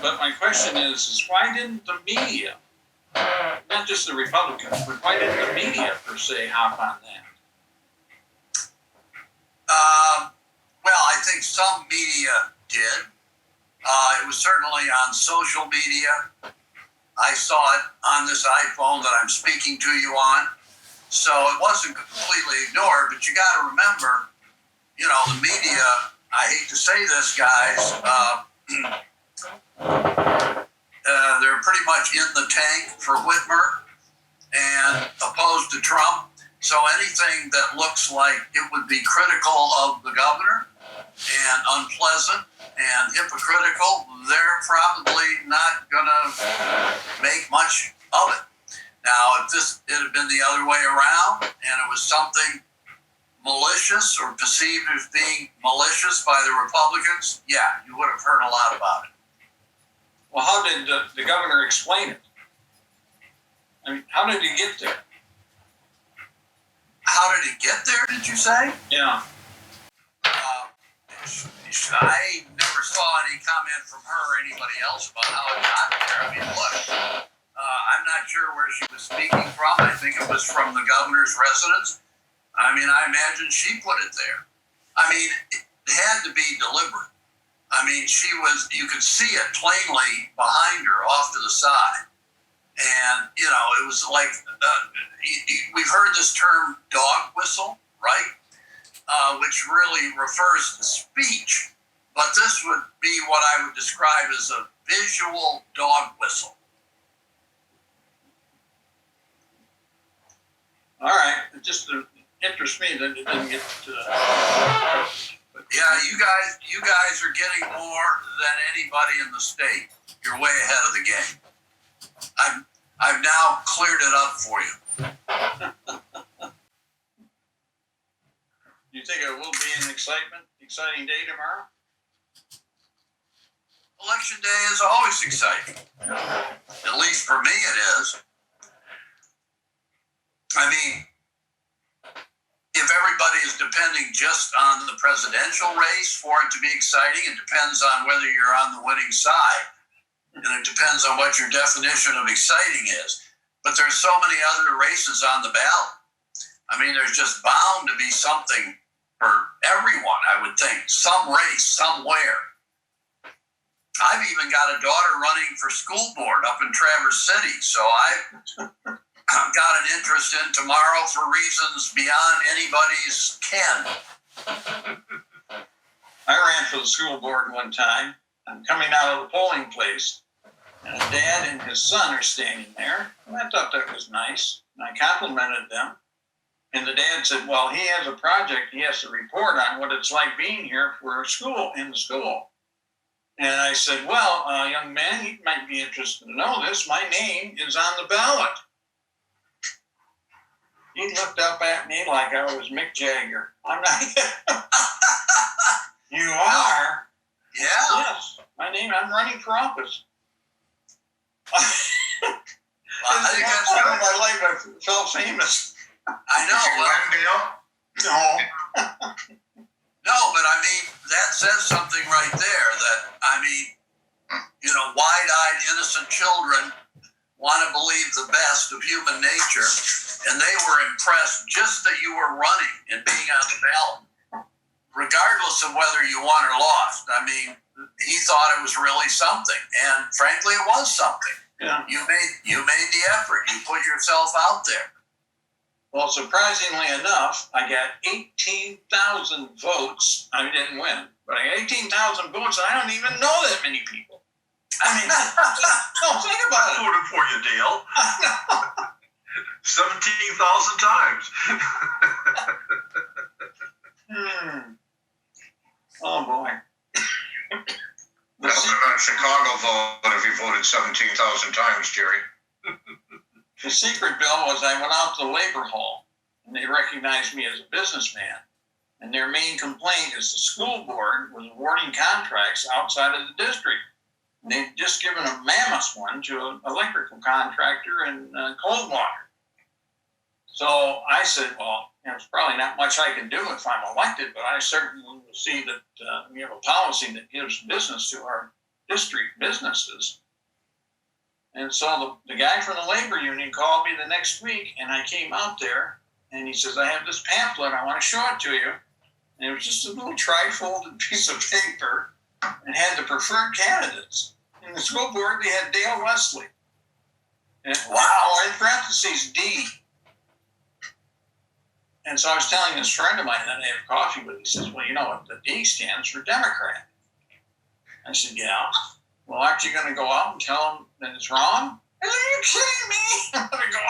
But my question is why didn't the media, not just the Republicans, but why didn't the media per se hop on that? Well, I think some media did. It was certainly on social media. I saw it on this iPhone that I'm speaking to you on. So it wasn't completely ignored, but you got to remember, you know, the media, I hate to say this, guys, they're pretty much in the tank for Whitmer and opposed to Trump. So anything that looks like it would be critical of the governor and unpleasant and hypocritical, they're probably not going to make much of it. Now, if it had been the other way around and it was something malicious or perceived as being malicious by the Republicans, yeah, you would have heard a lot about it. Well, how did the governor explain it? I mean, how did he get there? How did it get there, did you say? Yeah. I never saw any comment from her or anybody else about how it got there. I mean, look, I'm not sure where she was speaking from. I think it was from the governor's residence. I mean, I imagine she put it there. I mean, it had to be deliberate. I mean, you could see it plainly behind her off to the side. And, you know, it was like, we've heard this term dog whistle, right? Which really refers to speech. But this would be what I would describe as a visual dog whistle. All right. It just interests me that it didn't get to yeah, you guys are getting more than anybody in the state. You're way ahead of the game. I've now cleared it up for you. You think it will be an exciting day tomorrow? Election day is always exciting. At least for me it is. I mean, if everybody is depending just on the presidential race for it to be exciting, it depends on whether you're on the winning side. And it depends on what your definition of exciting is. But there's so many other races on the ballot. I mean, there's just bound to be something for everyone, I would think. Some race, somewhere. I've even got a daughter running for school board up in Traverse City. So I've got an interest in tomorrow for reasons beyond anybody's ken. I ran for the school board one time. I'm coming out of the polling place. And a dad and his son are standing there. And I thought that was nice. And I complimented them. And the dad said, well, he has a project. He has to report on what it's like being here for a school, in the school. And I said, well, young man, you might be interested to know this. My name is on the ballot. He looked up at me like I was Mick Jagger. I'm not. You are? Yeah. Yes. My name, I'm running for office. Well, I think that's part of my life I felt famous. I know. Did you win, Bill? No. No, but I mean, that says something right there that, I mean, you know, wide-eyed, innocent children want to believe the best of human nature, and they were impressed just that you were running and being on the ballot, regardless of whether you won or lost. I mean, he thought it was really something, and frankly, it was something. Yeah. You made the effort. You put yourself out there. Well, surprisingly enough, I got 18,000 votes. I didn't win, but I got 18,000 votes, and I don't even know that many people. I mean, no, think about it. I voted for you, Dale. 17,000 times. Oh, boy. That's a Chicago vote if you voted 17,000 times, Jerry. The secret, Bill, was I went out to the Labor Hall, and they recognized me as a businessman. And their main complaint is the school board was awarding contracts outside of the district. And they'd just given a mammoth one to an electrical contractor in Coldwater. So I said, well, there's probably not much I can do if I'm elected, but I certainly will see that we have a policy that gives business to our district businesses. And so the guy from the labor union called me the next week, and I came out there, and he says, I have this pamphlet, I want to show it to you. And it was just a little tri-folded piece of paper and had the preferred candidates. In the school board, they had Dale Wesley. And, wow. In parentheses, D. And so I was telling this friend of mine that I have coffee with, he says, well, you know what, the D stands for Democrat. I said, yeah. Well, aren't you going to go out and tell them that it's wrong? I said, are you kidding me? I'm going to go